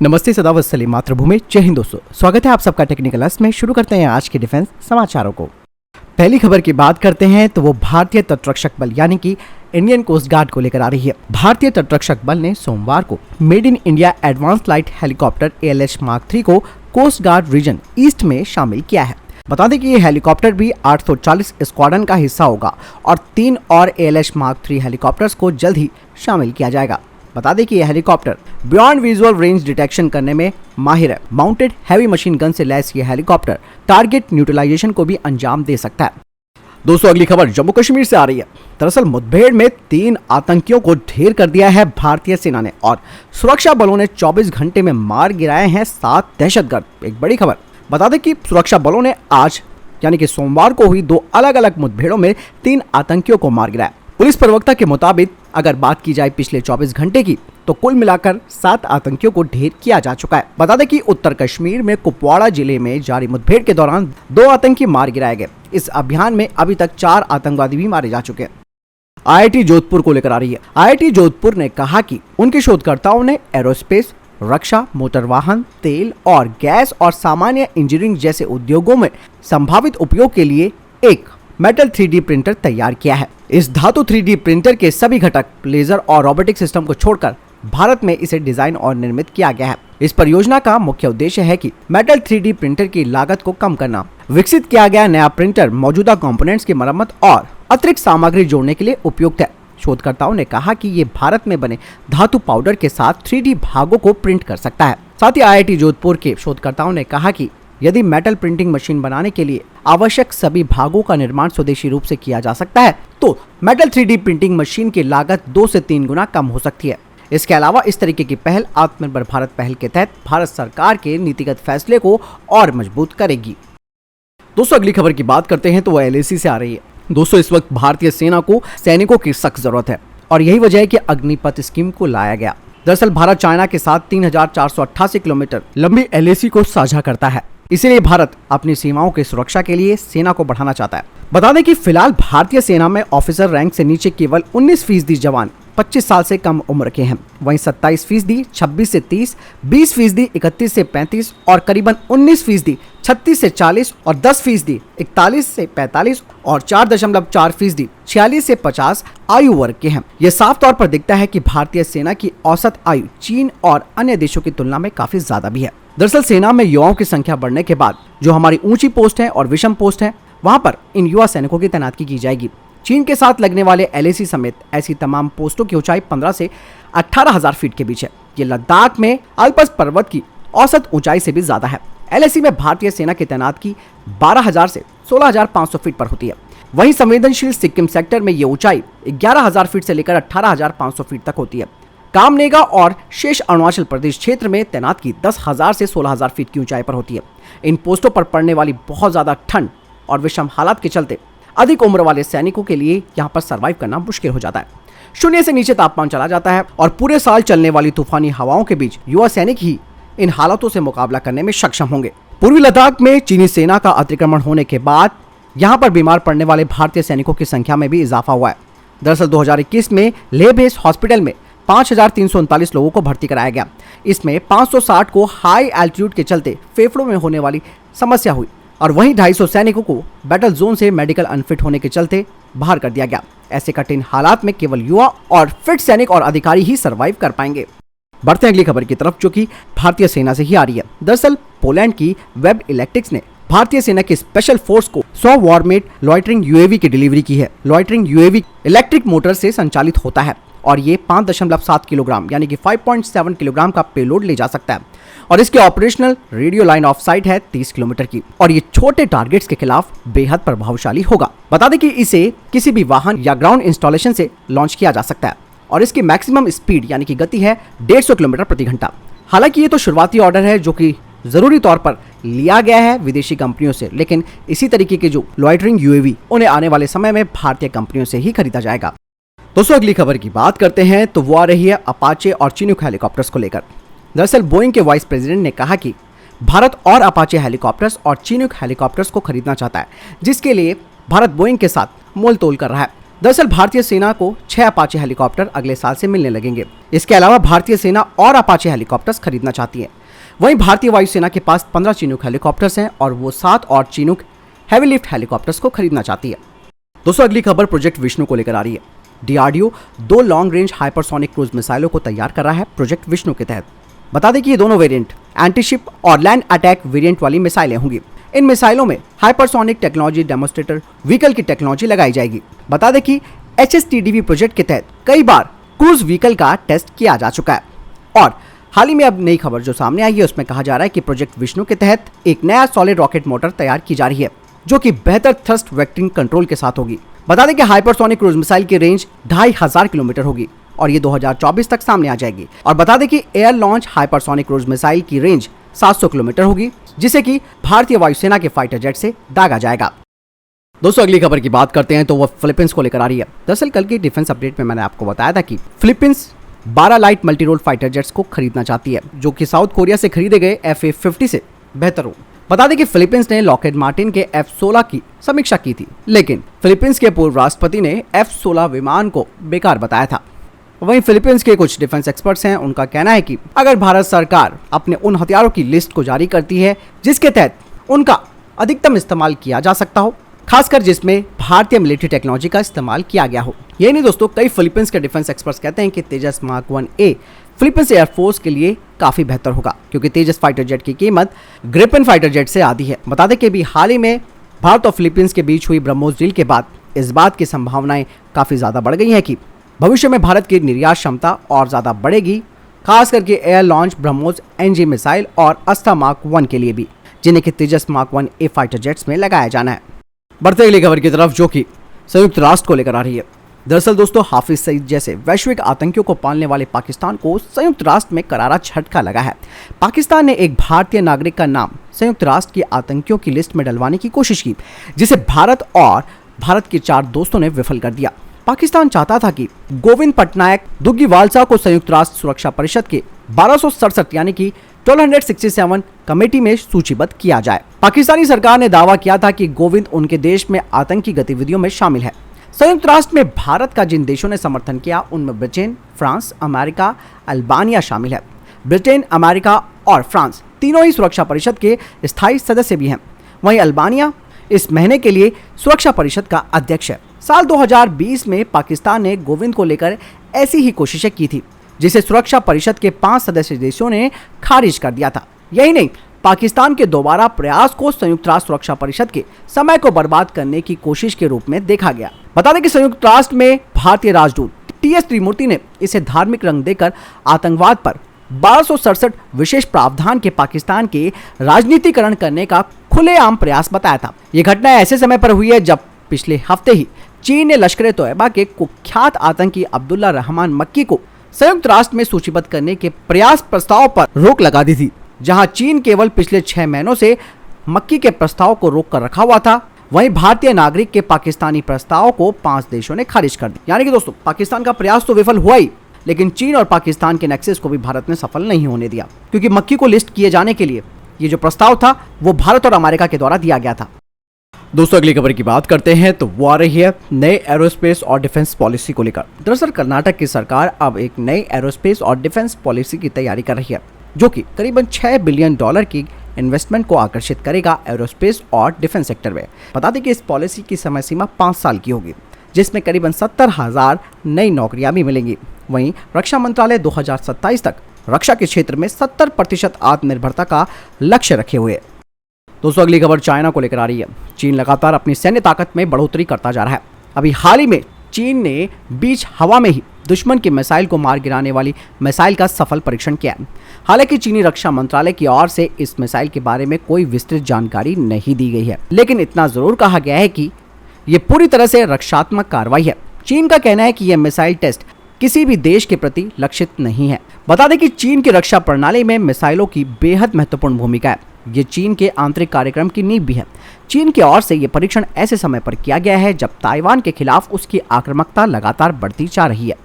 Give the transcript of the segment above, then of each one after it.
नमस्ते, सदावत सलीम, मातृभूमि, जय हिंद दोस्तों। स्वागत है आप सबका टेक्निकल अस में। शुरू करते हैं आज के डिफेंस समाचारों को। पहली खबर की बात करते हैं तो वो भारतीय तटरक्षक बल यानी कि इंडियन कोस्ट गार्ड को लेकर आ रही है। भारतीय तटरक्षक बल ने सोमवार को made in India advance light helicopter ALH mark 3 को कोस्ट गार्ड रीजन ईस्ट में शामिल किया है। बता दें कि ये हेलीकॉप्टर भी 840 स्क्वाड्रन का हिस्सा होगा और 3 और ALH मार्क 3 हेलीकॉप्टर्स को जल्द ही शामिल किया जाएगा। बता दें कि यह helicopter beyond visual range detection करने में माहिर है। माउंटेड हैवी मशीन गन से लैस यह हेलीकॉप्टर टारगेट न्यूट्रलाइजेशन को भी अंजाम दे सकता है। दोस्तों, अगली खबर जम्मू कश्मीर से आ रही है। दरअसल मुठभेड़ में 3 आतंकियों को ढेर कर दिया है भारतीय सेना ने और सुरक्षा बलों ने 24 घंटे में मार गिराए हैं 7 दहशतगर्द। एक बड़ी खबर। बता दें कि सुरक्षा बलों ने आज यानी कि सोमवार को हुई 2 अलग अलग मुठभेड़ों में 3 आतंकियों को मार गिराया। पुलिस प्रवक्ता के मुताबिक अगर बात की जाए पिछले 24 घंटे की तो कुल मिलाकर 7 आतंकियों को ढेर किया जा चुका है। बता दें कि उत्तर कश्मीर में कुपवाड़ा जिले में जारी मुठभेड़ के दौरान 2 आतंकी मार गिराए गए। इस अभियान में अभी तक 4 आतंकवादी भी मारे जा चुके हैं। IIT जोधपुर को लेकर आ रही है। IIT जोधपुर ने कहा कि उनके शोधकर्ताओं ने एरोस्पेस, रक्षा, मोटर वाहन, तेल और गैस और सामान्य इंजीनियरिंग जैसे उद्योगों में संभावित उपयोग के लिए एक मेटल 3D प्रिंटर तैयार किया है। इस धातु 3D प्रिंटर के सभी घटक, लेजर और रोबोटिक सिस्टम को छोड़कर भारत में इसे डिजाइन और निर्मित किया गया है। इस परियोजना का मुख्य उद्देश्य है कि मेटल 3D प्रिंटर की लागत को कम करना। विकसित किया गया नया प्रिंटर मौजूदा कंपोनेंट्स की मरम्मत और अतिरिक्त सामग्री जोड़ने के लिए उपयुक्त है। शोधकर्ताओं ने कहा कि ये भारत में बने धातु पाउडर के साथ 3D भागों को प्रिंट कर सकता है। साथ ही IIT जोधपुर के शोधकर्ताओं ने कहा कि यदि मेटल प्रिंटिंग मशीन बनाने के लिए आवश्यक सभी भागों का निर्माण स्वदेशी रूप से किया जा सकता है तो मेटल 3D प्रिंटिंग मशीन की लागत 2 से 3 गुना कम हो सकती है। इसके अलावा इस तरीके की पहल आत्मनिर्भर भारत पहल के तहत भारत सरकार के नीतिगत फैसले को और मजबूत करेगी। दोस्तों, अगली खबर की बात करते हैं तो वह LAC से आ रही है। दोस्तों, इस वक्त भारतीय सेना को सैनिकों की सख्त जरूरत है और यही वजह है कि अग्निपथ स्कीम को लाया गया। दरअसल भारत चाइना के साथ 3488 किलोमीटर लंबी LAC को साझा करता है। इसीलिए भारत अपनी सीमाओं की सुरक्षा के लिए सेना को बढ़ाना चाहता है। बता दें कि फिलहाल भारतीय सेना में ऑफिसर रैंक से नीचे केवल 19% जवान 25 साल से कम उम्र के हैं। वहीं 27% 26 से 30, 20% 31 से 35 और करीबन 19% 36 से 40 और 10% 41 से 45 और 4.4% 46 से 50 आयु वर्ग के हैं। यह साफ तौर पर दिखता है कि भारतीय सेना की औसत आयु चीन और अन्य देशों की तुलना में काफी ज्यादा भी है। दरअसल सेना में युवाओं की संख्या बढ़ने के बाद जो हमारी ऊंची पोस्ट है और विषम पोस्ट है वहां पर इन युवा सैनिकों की तैनाती की जाएगी। चीन के साथ लगने वाले LAC समेत ऐसी तमाम पोस्टों की ऊंचाई 15 से 18,000 फीट के बीच है। ये लद्दाख में अल्पस पर्वत की औसत ऊंचाई से भी ज्यादा है। LAC में भारतीय सेना की तैनाती 12,000 से 16,500 फीट पर होती है। वहीं संवेदनशील सिक्किम सेक्टर में ये ऊंचाई 11,000 फीट से लेकर 18,500 फीट तक होती है। कामनेगा और शेष अरुणाचल प्रदेश क्षेत्र में तैनात की 10,000 से 16,000 फीट की ऊंचाई पर होती है। इन पोस्टों पर पड़ने वाली बहुत ज्यादा ठंड और विषम हालात के चलते अधिक उम्र वाले सैनिकों के लिए यहाँ पर सरवाइव करना मुश्किल हो जाता है। 0 से नीचे तापमान चला जाता है और पूरे साल चलने वाली तूफानी हवाओं के बीच युवा सैनिक ही इन हालातों से मुकाबला करने में सक्षम होंगे। पूर्वी लद्दाख में चीनी सेना का अतिक्रमण होने के बाद यहाँ पर बीमार पड़ने वाले भारतीय सैनिकों की संख्या में भी इजाफा हुआ है। दरअसल 2021 में लेह बेस हॉस्पिटल में 5,339 लोगों को भर्ती कराया गया। इसमें 560 को हाई एल्टीट्यूड के चलते फेफड़ों में होने वाली समस्या हुई और वहीं 250 सैनिकों को बैटल जोन से मेडिकल अनफिट होने के चलते बाहर कर दिया गया। ऐसे कठिन हालात में केवल युवा और फिट सैनिक और अधिकारी ही सरवाइव कर पाएंगे। बढ़ते हैं अगली खबर की तरफ जो कि भारतीय सेना से ही आ रही है। दरअसल पोलैंड की वेब इलेक्ट्रिक्स ने भारतीय सेना की स्पेशल फोर्स को 100 वॉरमेट लॉइटरिंग UAV की डिलीवरी की है। लॉइटरिंग UAV इलेक्ट्रिक मोटर से संचालित होता है और ये 5.7 किलोग्राम यानी कि 5.7 किलोग्राम का पेलोड ले जा सकता है और इसकी operational radio line of site है 30 किलोमीटर की और ये छोटे टारगेट्स के खिलाफ बेहद प्रभावशाली होगा। बता दें कि इसे किसी भी वाहन या ग्राउंड इंस्टॉलेशन से लॉन्च किया जा सकता है और इसकी मैक्सिमम स्पीड यानी कि गति है 150 किलोमीटर प्रति घंटा। हालांकि ये तो शुरुआती ऑर्डर है जो कि जरूरी तौर पर लिया गया है विदेशी कंपनियों से, लेकिन इसी तरीके के जो लॉइटरिंग UAV उन्हें आने वाले समय में भारतीय कंपनियों से ही खरीदा जाएगा। दोस्तों, अगली खबर की बात करते हैं तो वो आ रही है अपाचे और चिनूक हेलीकॉप्टर्स को लेकर। दरअसल बोइंग के वाइस प्रेसिडेंट ने कहा कि भारत और अपाचे हेलीकॉप्टर्स और चिनूक हेलीकॉप्टर्स को खरीदना चाहता है, जिसके लिए भारत बोइंग के साथ मोल तोल कर रहा है। दरअसल भारतीय सेना को 6 अपाचे हेलीकॉप्टर अगले साल से मिलने लगेंगे। इसके अलावा भारतीय सेना और अपाचे हेलीकॉप्टर्स खरीदना चाहती है। वहीं भारतीय वायुसेना के पास 15 चिनूक हेलीकॉप्टर्स हैं और वो 7 और चिनूक हैवी लिफ्ट हेलीकॉप्टर्स को खरीदना चाहती है। दोस्तों अगली खबर प्रोजेक्ट विष्णु को लेकर आ रही है। DRDO 2 long range hypersonic cruise मिसाइलों को तैयार कर रहा है प्रोजेक्ट विष्णु के तहत। बता दें कि ये दोनों वेरिएंट एंटीशिप और लैंड अटैक वेरिएंट वाली मिसाइलें होंगी। इन मिसाइलों में हाइपरसोनिक टेक्नोलॉजी डेमोन्स्ट्रेटर व्हीकल की टेक्नोलॉजी लगाई जाएगी। बता दें कि HSTDV प्रोजेक्ट के तहत कई बार क्रूज व्हीकल का टेस्ट किया जा चुका है और हाल ही में अब नई खबर जो सामने आई है उसमें कहा जा रहा है कि प्रोजेक्ट विष्णु के तहत एक नया सॉलिड रॉकेट मोटर तैयार की जा रही है जो कि बेहतर थ्रस्ट वेक्टरिंग कंट्रोल के साथ होगी। बता दें कि हाइपरसोनिक क्रूज मिसाइल की रेंज 2500 किलोमीटर होगी और ये 2024 तक सामने आ जाएगी। और बता दें कि air launch hypersonic cruise missile की रेंज 700 किलोमीटर होगी जिसे कि भारतीय वायुसेना के फाइटर जेट से दागा जाएगा। दोस्तों अगली खबर की बात करते हैं तो वो फिलीपींस को लेकर आ रही है। दरअसल कल की डिफेंस अपडेट में मैंने आपको बताया था कि Philippines 12 light multi role fighter jets को खरीदना चाहती है जो कि साउथ कोरिया से खरीदे गए FA-50 से बेहतर हो। बता दें कि फिलीपींस ने लॉकहीड मार्टिन के F-16 की समीक्षा की थी, लेकिन फिलीपींस के पूर्व राष्ट्रपति ने F-16 विमान को बेकार बताया था। वहीं फिलीपींस के कुछ डिफेंस एक्सपर्ट्स हैं, उनका कहना है कि अगर भारत सरकार अपने उन हथियारों की लिस्ट को जारी करती है जिसके तहत उनका अधिकतम इस्तेमाल किया जा सकता हो, खासकर जिसमें भारतीय मिलिट्री टेक्नोलॉजी का इस्तेमाल किया गया हो। यही नहीं दोस्तों, कई फिलीपींस के डिफेंस एक्सपर्ट्स कहते हैं कि तेजस मार्क 1A फिलीपींस एयरफोर्स के लिए काफी बेहतर होगा क्योंकि तेजस फाइटर जेट की कीमत ग्रिपेन फाइटर जेट से आधी है। बता दें कि अभी हाल ही में भारत और फिलीपींस के बीच हुई ब्रह्मोस डील के बाद इस बात की संभावनाएं काफी ज्यादा बढ़ गई हैं कि भविष्य में भारत की निर्यात क्षमता और ज्यादा बढ़ेगी, खास करके air launch BrahMos NG missile और अस्त्र मार्क 1 के लिए भी, जिन्हें कि तेजस मार्क 1A फाइटर जेट्स में लगाया जाना है। बढ़ते अगली खबर की तरफ जो कि संयुक्त राष्ट्र को लेकर आ रही है। दरअसल दोस्तों हाफिज सईद जैसे वैश्विक आतंकियों को पालने वाले पाकिस्तान को संयुक्त राष्ट्र में करारा झटका लगा है। पाकिस्तान ने एक भारतीय नागरिक का नाम संयुक्त राष्ट्र की आतंकियों की लिस्ट में डलवाने की कोशिश की, जिसे भारत और भारत के 4 दोस्तों ने विफल कर दिया। पाकिस्तान चाहता था कि गोविंद पटनायक दुग्गीवालसा को संयुक्त राष्ट्र सुरक्षा परिषद के 1267 यानी कि 1267 कमेटी में सूचीबद्ध किया जाए। पाकिस्तानी सरकार ने दावा किया था कि गोविंद उनके देश में आतंकी गतिविधियों में शामिल है। संयुक्त राष्ट्र में भारत का जिन देशों ने समर्थन किया उनमें ब्रिटेन, फ्रांस, अमेरिका, अल्बानिया शामिल है। ब्रिटेन, अमेरिका और फ्रांस तीनों ही सुरक्षा परिषद के स्थायी सदस्य भी हैं। वहीं अल्बानिया इस महीने के लिए सुरक्षा परिषद का अध्यक्ष है। साल 2020 में पाकिस्तान ने गोविंद को लेकर ऐसी ही कोशिशें की थी, जिसे सुरक्षा परिषद के 5 सदस्य देशों ने खारिज कर दिया था। यही नहीं, पाकिस्तान के दोबारा प्रयास को संयुक्त राष्ट्र सुरक्षा परिषद के समय को बर्बाद करने की कोशिश के रूप में देखा गया। बता दें कि संयुक्त राष्ट्र में भारतीय राजदूत TS त्रिमूर्ति ने इसे धार्मिक रंग देकर आतंकवाद पर 1267 विशेष प्रावधान के पाकिस्तान के राजनीतिकरण करने का खुलेआम प्रयास बताया था। ये घटना ऐसे समय पर हुई है जब पिछले हफ्ते ही चीन ने लश्कर तोयबा के कुख्यात आतंकी अब्दुल्ला रहमान मक्की को संयुक्त राष्ट्र में सूचीबद्ध करने के प्रयास प्रस्ताव पर रोक लगा दी थी, जहां चीन केवल पिछले 6 महीनों से मक्की के प्रस्ताव को रोक कर रखा हुआ था। वहीं भारतीय नागरिक के पाकिस्तानी प्रस्ताव को 5 देशों ने खारिज कर दिया। यानी कि दोस्तों पाकिस्तान का प्रयास तो विफल हुआ ही, लेकिन चीन और पाकिस्तान के नेक्सस को भी भारत ने सफल नहीं होने दिया, क्योंकि मक्की को लिस्ट किए जाने के लिए ये जो प्रस्ताव था वो भारत और अमेरिका के द्वारा दिया गया था। दोस्तों अगली खबर की बात करते हैं तो वो आ रही है नए एरोस्पेस और डिफेंस पॉलिसी को लेकर। दरअसल कर्नाटक की सरकार अब एक नई एरोस्पेस और डिफेंस पॉलिसी की तैयारी कर रही है, जो कि करीबन $6 बिलियन की इन्वेस्टमेंट को आकर्षित करेगा एरोस्पेस और डिफेंस सेक्टर में। बता दें कि इस पॉलिसी की समय सीमा 5 साल की होगी, जिसमें करीबन 70,000 नई नौकरियां भी मिलेंगी। वहीं रक्षा मंत्रालय 2027 तक रक्षा के क्षेत्र में 70% आत्मनिर्भरता का लक्ष्य रखे हुए। दोस्तों अगली खबर चाइना को लेकर आ रही है। चीन लगातार अपनी सैन्य ताकत में बढ़ोतरी करता जा रहा है। अभी हाल ही में चीन ने बीच हवा में ही दुश्मन की मिसाइल को मार गिराने वाली मिसाइल का सफल परीक्षण किया। हालांकि चीनी रक्षा मंत्रालय की ओर से इस मिसाइल के बारे में कोई विस्तृत जानकारी नहीं दी गई है, लेकिन इतना जरूर कहा गया है कि यह पूरी तरह से रक्षात्मक कार्रवाई है। चीन का कहना है कि यह मिसाइल टेस्ट किसी भी देश के प्रति लक्षित नहीं है। बता दें कि चीन की रक्षा प्रणाली में मिसाइलों की बेहद महत्वपूर्ण भूमिका है। ये चीन के आंतरिक कार्यक्रम की नींव भी है। चीन की ओर से यह परीक्षण ऐसे समय पर किया गया है जब ताइवान के खिलाफ उसकी आक्रामकता लगातार बढ़ती जा रही है।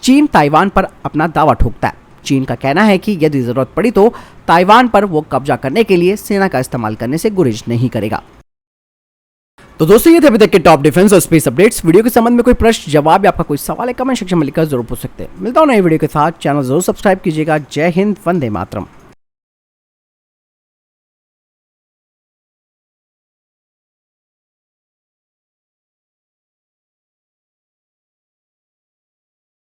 चीन ताइवान पर अपना दावा ठोकता है। चीन का कहना है कि यदि जरूरत पड़ी तो ताइवान पर वो कब्जा करने के लिए सेना का इस्तेमाल करने से गुरेज नहीं करेगा। तो दोस्तों ये थे अभी तक के टॉप डिफेंस और स्पेस अपडेट्स। वीडियो के संबंध में कोई प्रश्न जवाब या आपका कोई सवाल है कमेंट सेक्शन में लिखकर जरूर पूछ सकते हैं। मिलता हूं नई वीडियो के साथ, चैनल जरूर सब्सक्राइब कीजिएगा। जय हिंद, वंदे मातरम।